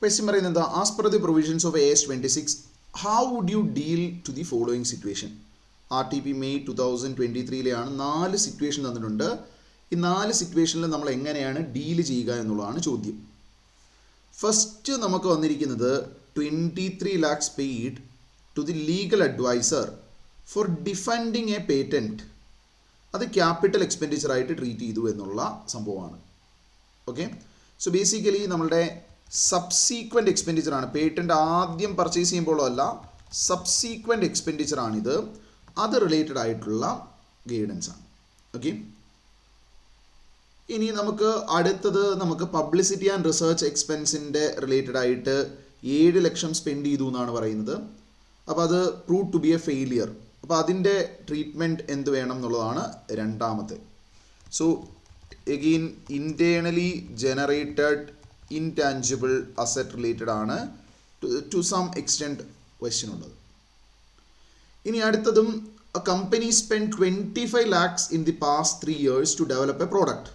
Question പറയുന്നത് as per the provisions of AS 26, how would you deal to the following situation? RTP May 2023 4 situation തന്നിട്ടുണ്ട്. ഈ 4 സിറ്റുവേഷനിൽ നമ്മൾ എങ്ങനെയാണ് ഡീൽ ചെയ്യുക എന്നുള്ളതാണ് ചോദ്യം. ഫസ്റ്റ് നമുക്ക് വന്നിരിക്കുന്നത് 23 lakhs paid to the legal advisor for defending a patent. അത് ക്യാപിറ്റൽ എക്സ്പെൻഡിച്ചർ ആയിട്ട് ട്രീറ്റ് ചെയ്തു എന്നുള്ള സംഭവമാണ്. ഓക്കെ, സോ ബേസിക്കലി നമ്മളുടെ സബ്സീക്വൻ്റ് എക്സ്പെൻഡിച്ചർ ആണ്. പേറ്റൻ്റ് ആദ്യം പർച്ചേസ് ചെയ്യുമ്പോഴോ അല്ല, സബ്സീക്വൻ്റ് എക്സ്പെൻഡിച്ചർ ആണിത്. അത് റിലേറ്റഡ് ആയിട്ടുള്ള ഗൈഡൻസ് ആണ്. ഓക്കെ, ഇനി നമുക്ക് അടുത്തത് നമുക്ക് പബ്ലിസിറ്റി ആൻഡ് റിസർച്ച് എക്സ്പെൻസിൻ്റെ റിലേറ്റഡ് ആയിട്ട് 7 ലക്ഷം സ്പെൻഡ് ചെയ്തു എന്നാണ് പറയുന്നത്. അപ്പോൾ അത് prove to be a failure. അപ്പോൾ അതിൻ്റെ ട്രീറ്റ്മെൻറ്റ് എന്ത് വേണം എന്നുള്ളതാണ് രണ്ടാമത്തെ. So again internally generated intangible asset related ആണ് ടു സം എക്സ്റ്റെൻറ്റ് ക്വസ്റ്റ്യൻ ഉള്ളത്. ഇനി അടുത്തതും a company spent 25 lakhs in the past 3 years to develop a product.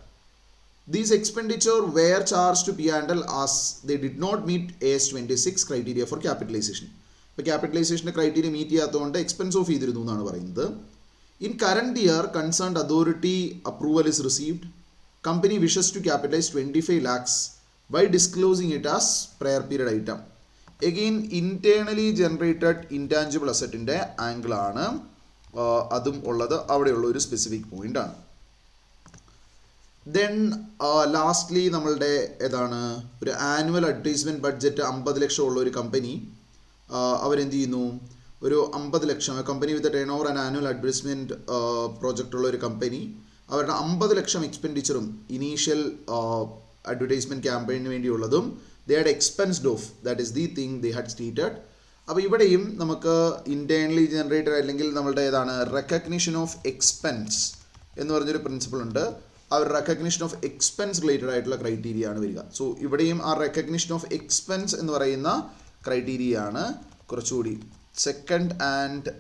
These expenditure were charged to P&L as they did not meet AS 26 criteria for capitalization. ഇപ്പോൾ ക്യാപിറ്റലൈസേഷൻ്റെ criteria meet ചെയ്യാത്തതുകൊണ്ട് expense off ചെയ്തിരുന്നു എന്നാണ് പറയുന്നത്. In current year concerned authority approval is received. Company wishes to capitalize 25 lakhs by disclosing it as prior period item. Again internally generated intangible assetൻ്റെ angle ആണ് അതും ഉള്ളത്. അവിടെയുള്ള ഒരു സ്പെസിഫിക് പോയിന്റ് ആണ്. ദെൻ ലാസ്റ്റ്ലി നമ്മളുടെ ഏതാണ് ഒരു ആനുവൽ അഡ്വർടൈസ്മെൻറ്റ് ബഡ്ജറ്റ് 50 ലക്ഷം ഉള്ള ഒരു കമ്പനി അവരെന്ത് ചെയ്യുന്നു, ഒരു 50 ലക്ഷം company with turnover and annual advertisement project ഉള്ള ഒരു കമ്പനി അവരുടെ 50 ലക്ഷം എക്സ്പെൻഡിച്ചറും ഇനീഷ്യൽ അഡ്വർടൈസ്മെൻറ്റ് ക്യാമ്പയിന് വേണ്ടിയുള്ളതും they had expensed off, that is the thing they had stated. അപ്പോൾ ഇവിടെയും നമുക്ക് ഇൻറ്റേർണലി ജനറേറ്റഡ് അല്ലെങ്കിൽ നമ്മളുടെ ഏതാണ് റെക്കഗ്നിഷൻ ഓഫ് എക്സ്പെൻസ് എന്ന് പറഞ്ഞൊരു പ്രിൻസിപ്പിൾ ഉണ്ട്. ആ ഒരു റെക്കഗ്നിഷൻ ഓഫ് എക്സ്പെൻസ് റിലേറ്റഡ് ആയിട്ടുള്ള ക്രൈറ്റീരിയ ആണ് വരിക. സോ ഇവിടെയും ആ റെക്കഗ്നിഷൻ ഓഫ് എക്സ്പെൻസ് എന്ന് പറയുന്ന ക്രൈറ്റീരിയ ആണ് കുറച്ചുകൂടി സെക്കൻഡ് ആൻഡ്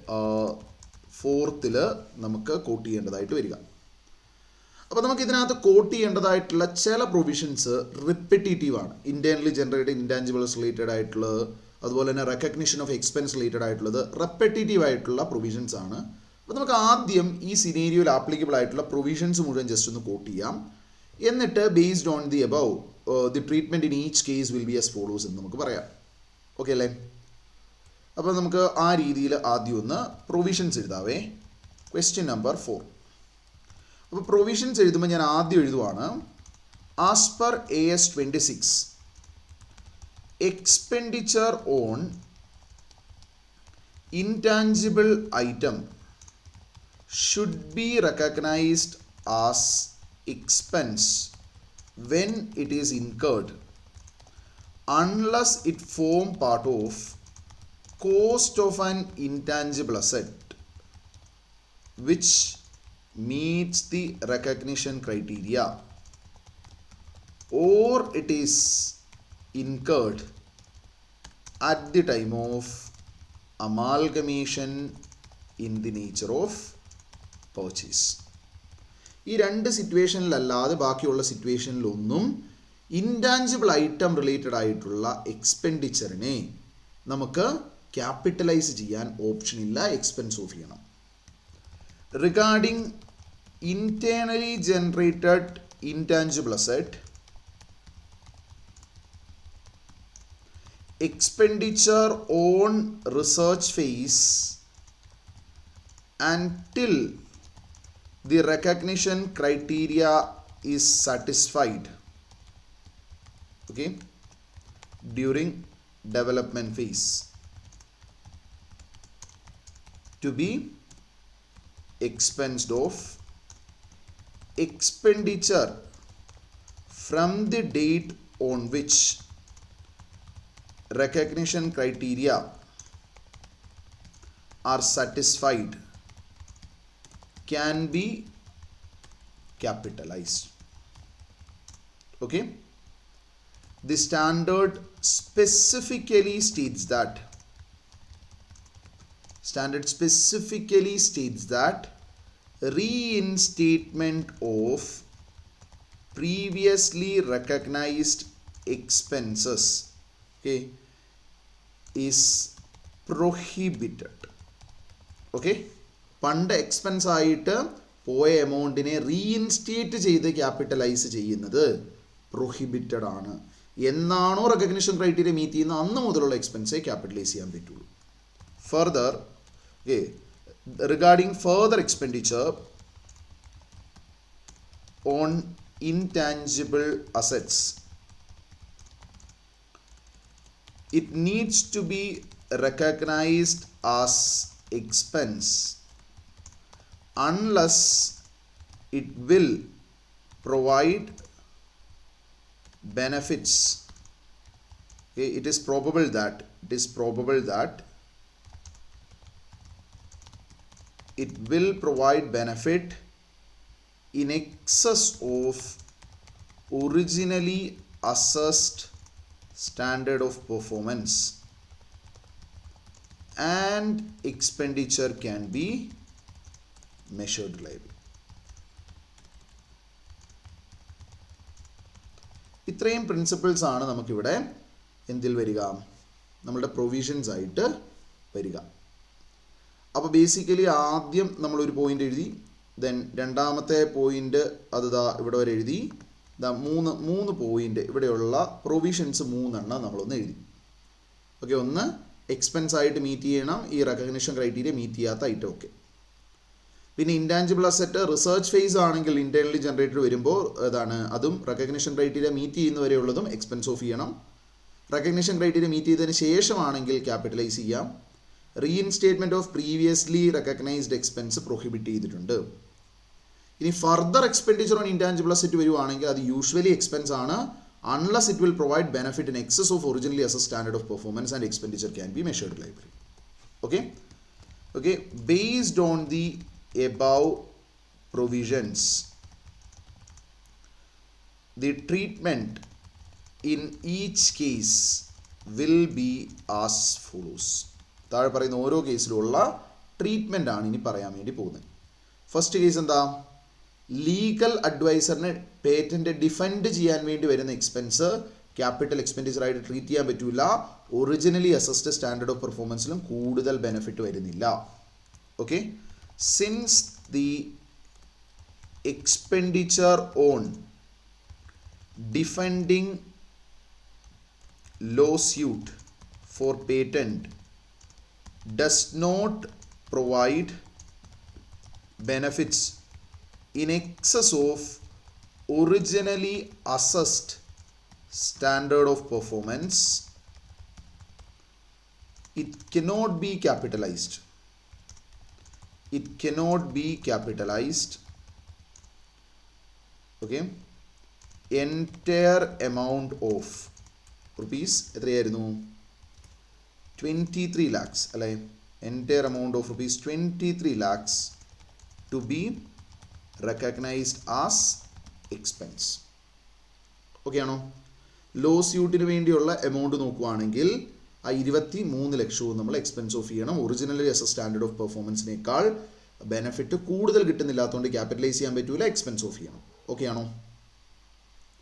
ഫോർത്തിൽ നമുക്ക് കോട്ട് ചെയ്യേണ്ടതായിട്ട് വരിക. അപ്പോൾ നമുക്ക് ഇതിനകത്ത് കോട്ട് ചെയ്യേണ്ടതായിട്ടുള്ള ചില പ്രൊവിഷൻസ് റിപ്പറ്റേറ്റീവ് ആണ്. ഇൻറ്റേർണലി ജനറേറ്റഡ് ഇൻറ്റാഞ്ചിബിൾസ് റിലേറ്റഡ് ആയിട്ടുള്ളത്, അതുപോലെ തന്നെ റെക്കഗ്നിഷൻ ഓഫ് എക്സ്പെൻസ് റിലേറ്റഡ് ആയിട്ടുള്ളത് റിപ്പറ്റേറ്റീവ് ആയിട്ടുള്ള പ്രൊവിഷൻസ് ആണ്. അപ്പോൾ നമുക്ക് ആദ്യം ഈ സിനേരിയോയിൽ ആപ്ലിക്കബിൾ ആയിട്ടുള്ള പ്രൊവിഷൻസ് മുഴുവൻ ജസ്റ്റ് ഒന്ന് കോട്ട് ചെയ്യാം. എന്നിട്ട് based on the above the treatment in each case will be as follows എന്ന് നമുക്ക് പറയാം. ഓക്കെ അല്ലേ? അപ്പോൾ നമുക്ക് ആ രീതിയിൽ ആദ്യം ഒന്ന് പ്രൊവിഷൻസ് എഴുതാവേ. Question number 4. അപ്പോൾ പ്രൊവിഷൻസ് എഴുതുമ്പോൾ ഞാൻ ആദ്യം എഴുതുവാണ് as per AS 26 expenditure on intangible item should be recognized as expense when it is incurred unless it form part of cost of an intangible asset which meets the recognition criteria, or it is incurred at the time of amalgamation in the nature of purchase. ഈ രണ്ട് സിറ്റുവേഷനിലല്ലാതെ ബാക്കിയുള്ള സിറ്റുവേഷനിലൊന്നും intangible item related ആയിട്ടുള്ള എക്സ്പെൻഡിച്ചറിനെ നമുക്ക് capitalise ചെയ്യാൻ option ഇല്ല, expense off ചെയ്യണം. Regarding internally generated intangible asset, expenditure on research phase until the recognition criteria is satisfied, okay, during development phase, to be expensed of. Expenditure from the date on which recognition criteria are satisfied can be capitalized. Okay, the standard specifically states that reinstatement of previously recognized expenses okay, is prohibited. Okay, പണ്ട് expense ആയിട്ട് പോയ എമൗണ്ടിനെ reinstate ചെയ്ത് capitalise ചെയ്യുന്നത് prohibited ആണ്. എന്നാണോ recognition criteria meet ചെയ്യുന്ന അന്ന് മുതലുള്ള എക്സ്പെൻസേ ക്യാപിറ്റലൈസ് ചെയ്യാൻ പറ്റുള്ളൂ. Further, okay, regarding further expenditure on intangible assets, it needs to be recognized as expense unless it will provide benefits. Okay, it is probable that it will provide benefit in excess of originally assessed standard of performance, and expenditure can be measured reliably. ഇത്രയും principles ആണ് നമുക്കിവിടെ എന്തിൽ വരിക, നമ്മളുടെ provisions ആയിട്ട് വരിക. അപ്പോൾ basically ആദ്യം നമ്മളൊരു പോയിന്റ് എഴുതി, ദെൻ രണ്ടാമത്തെ പോയിന്റ് അത് ഇവിടെ വരെ എഴുതി. മൂന്ന് പോയിന്റ് ഇവിടെയുള്ള പ്രൊവിഷൻസ് 3 നമ്മളൊന്ന് എഴുതി. ഓക്കെ, ഒന്ന് എക്സ്പെൻസ് ആയിട്ട് മീറ്റ് ചെയ്യണം ഈ റെക്കഗ്നിഷൻ ക്രൈറ്റീരിയ മീറ്റ് ചെയ്യാത്ത ഐറ്റം. ഓക്കെ, പിന്നെ ഇൻടാഞ്ചിബിൾ അസറ്റ് റിസർച്ച് ഫേസ് ആണെങ്കിൽ ഇന്റേണലി ജനറേറ്റഡ് വരുമ്പോൾ അതും റെക്കഗ്നിഷൻ ക്രൈറ്റീരിയ മീറ്റ് ചെയ്യുന്നവരെയുള്ളതും എക്സ്പെൻസ് ഓഫ് ചെയ്യണം. റെക്കഗ്നിഷൻ ക്രൈറ്റീരിയ മീറ്റ് ചെയ്തതിന് ശേഷമാണെങ്കിൽ ക്യാപിറ്റലൈസ് ചെയ്യാം. Reinstatement of previously recognised expense prohibit ചെയ്തിട്ടുണ്ട്. ഇനി further expenditure on intangible asset വരുവാണെങ്കിൽ അത് യൂഷ്വലി എക്സ്പെൻസ് ആണ്, unless it will provide benefit in excess of originally assessed standard of performance, and expenditure can be measured reliably. Okay, based on the above provisions, the treatment in each case will be as follows. താഴെ പറയുന്ന ഓരോ കേസിലുള്ള treatment ആണ് ഇനി പറയാൻ വേണ്ടി പോകുന്നത്. First case എന്താ, legal അഡ്വൈസറിന് patent defend ചെയ്യാൻ വേണ്ടി വരുന്ന എക്സ്പെൻസ് ക്യാപിറ്റൽ എക്സ്പെൻഡിച്ചർ ആയിട്ട് ട്രീറ്റ് ചെയ്യാൻ പറ്റില്ല. ഒറിജിനലി അസസ്ഡ് സ്റ്റാൻഡേർഡ് ഓഫ് പെർഫോമൻസിലും കൂടുതൽ ബെനിഫിറ്റ് വരുന്നില്ല. Okay, since the expenditure on defending lawsuit for patent does not provide benefits in excess of originally assessed standard of performance, it cannot be capitalized. Okay, entire amount of rupees എത്രയായിരുന്നു, 23 lakhs അല്ലേ, entire amount of rupees 23 lakhs to be recognized as expense. ഓക്കെ ആണോ? Law സ്യൂട്ടിന് വേണ്ടിയുള്ള amount നോക്കുവാണെങ്കിൽ ആ 23 ലക്ഷവും നമ്മൾ എക്സ്പെൻസ് ഓഫ് ചെയ്യണം. Originally as a standard of പെർഫോമൻസിനേക്കാൾ ബെനിഫിറ്റ് കൂടുതൽ കിട്ടുന്നില്ലാത്തതുകൊണ്ട് ക്യാപിറ്റലൈസ് ചെയ്യാൻ പറ്റൂല, എക്സ്പെൻസ് ഓഫ് ചെയ്യണം. ഓക്കെ ആണോ?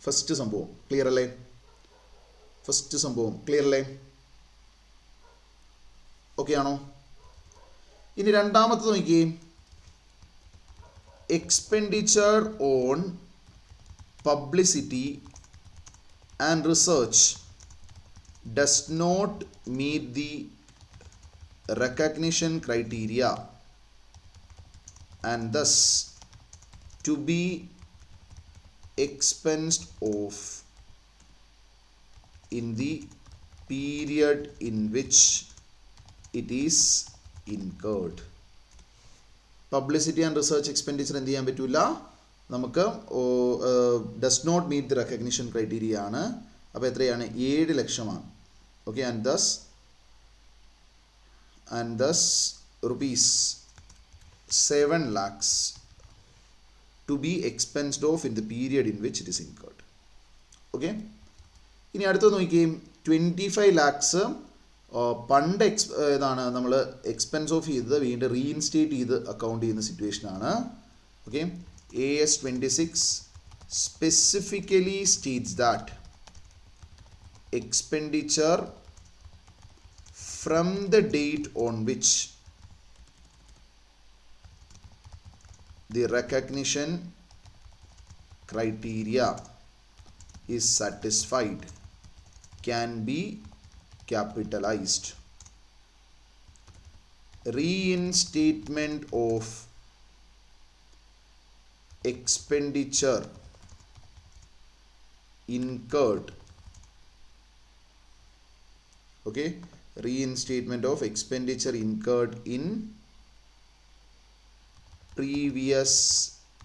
ഫസ്റ്റ് സംഭവം ക്ലിയർ അല്ലേ? ഓക്കെ ആണോ? ഇനി രണ്ടാമത്തെ നോക്കിയേ, expenditure on publicity and research does not meet the recognition criteria and thus to be expensed off in the period in which it is incurred. Publicity and research expenditure എന്ത് ചെയ്യാൻ പറ്റില്ല, നമുക്ക് does not meet the recognition criteria ആണ്. അപ്പോൾ എത്രയാണ്, 7 ലക്ഷമാണ്. Okay, and thus rupees 7 lakhs to be expensed off in the period in which it is incurred. Okay, ഇനി അടുത്തത് നോക്കിയേ, 25 lakhs പണ്ട് ഇതാണ് നമ്മൾ എക്സ്പെൻസ് ഓഫ് ചെയ്തത് വീണ്ടും റീഇൻസ്റ്റേറ്റ് ചെയ്ത് അക്കൗണ്ട് ചെയ്യുന്ന സിറ്റുവേഷനാണ്. Okay, AS 26 specifically states that expenditure from the date on which the recognition criteria is satisfied can be capitalized. Reinstatement of expenditure incurred, okay, reinstatement of expenditure incurred in previous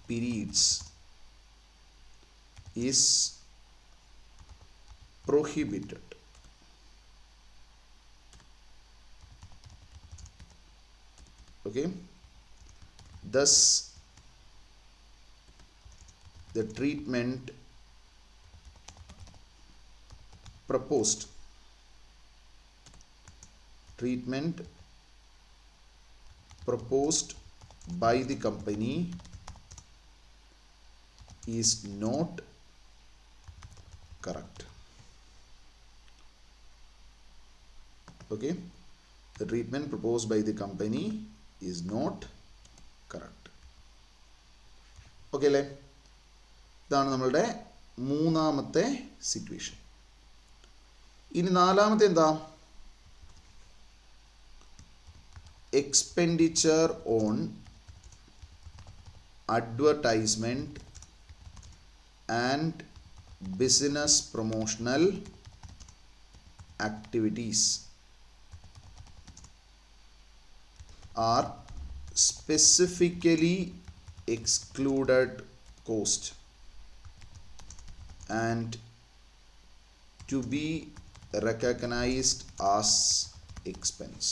periods is prohibited. Okay, thus the treatment proposed by the company is not correct. Okay, the treatment proposed by the company is not correct. Okay അല്ലേ? ഇതാണ് നമ്മളുടെ മൂന്നാമത്തെ situation. ഇനി നാലാമത്തെ എന്താ? Expenditure on advertisement and business promotional activities are specifically excluded cost and to be recognized as expense.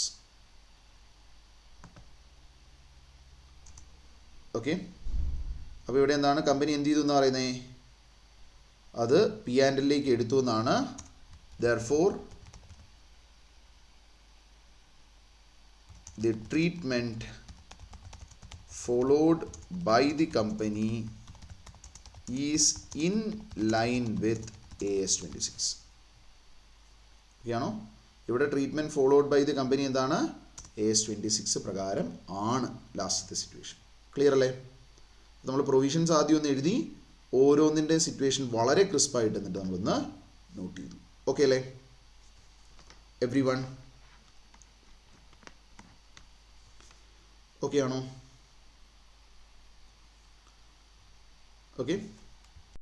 Okay, അപ്പോൾ ഇവിടെ എന്താണ് കമ്പനി എന്ത് ചെയ്തു എന്ന് പറയുന്നത്? അത് പി ആൻഡ് എല്ലിലേക്ക് എടുത്തു എന്നാണ്. therefore the treatment followed by the company is in line with AS26. ഓക്കെയാണോ? ഇവിടെ treatment followed by the company എന്താണ്? AS26 പ്രകാരം ആണ് ലാസ്റ്റത്തെ സിറ്റുവേഷൻ. ക്ലിയർ അല്ലേ? നമ്മൾ പ്രൊവിഷൻസ് ആദ്യം ഒന്ന് എഴുതി ഓരോന്നിൻ്റെ സിറ്റുവേഷൻ വളരെ ക്രിസ്പായിട്ട് എന്നിട്ട് നമ്മളൊന്ന് നോട്ട് ചെയ്തു. ഓക്കെ അല്ലേ എവ്രി വൺ? ഓക്കെ ആണോ? ഓക്കെ.